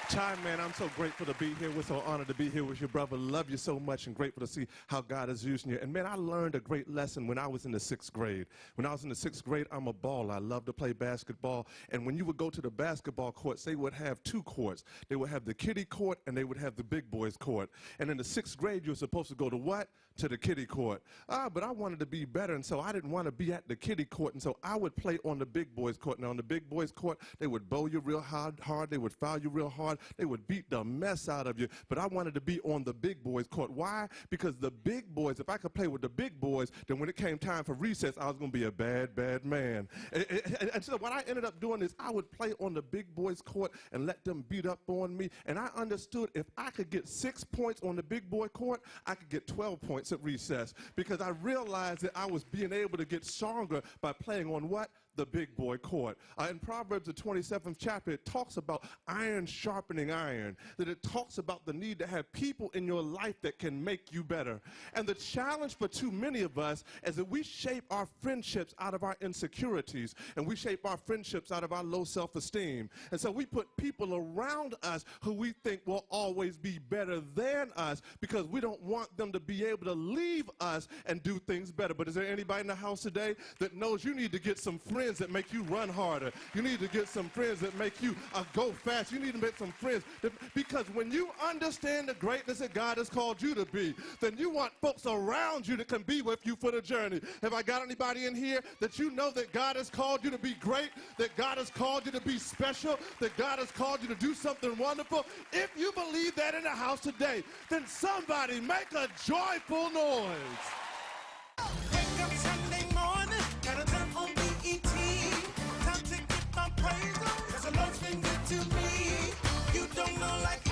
Tye, man, I'm so grateful to be here. We're so honored to be here with your brother. Love you so much and grateful to see how God is using you. And, man, I learned a great lesson when I was in the 6th grade. When I was in the 6th grade, I'm a baller. I love to play basketball. And when you would go to the basketball courts, they would have 2 courts. They would have the kiddie court and they would have the big boys court. And in the 6th grade, you were supposed to go to what? To the kiddie court. But I wanted to be better, and so I didn't want to be at the kiddie court, and so I would play on the big boys court. Now, on the big boys court, they would bowl you real hard, they would foul you real hard, they would beat the mess out of you, but I wanted to be on the big boys court. Why? Because the big boys, if I could play with the big boys, then when it came time for recess, I was going to be a bad, bad man. And so what I ended up doing is I would play on the big boys court and let them beat up on me, and I understood if I could get 6 points on the big boy court, I could get 12 points at recess, because I realized that I was being able to get stronger by playing on what? The big boy court. In Proverbs, the 27th chapter, it talks about iron sharpening iron, that it talks about the need to have people in your life that can make you better. And the challenge for too many of us is that we shape our friendships out of our insecurities, and we shape our friendships out of our low self-esteem. And so we put people around us who we think will always be better than us because we don't want them to be able to leave us and do things better. But is there anybody in the house today that knows you need to get some friends that make you run harder? You need to get some friends that make you go fast. You need to make some friends because when you understand the greatness that God has called you to be, then you want folks around you that can be with you for the journey. Have I got anybody in here that you know that God has called you to be great, that God has called you to be special, that God has called you to do something wonderful? If you believe that in the house today, then somebody make a joyful noise. Wake up Sunday morning, gotta turn on BET. Time to get my praise on, 'cause the Lord's been good to me. You don't know like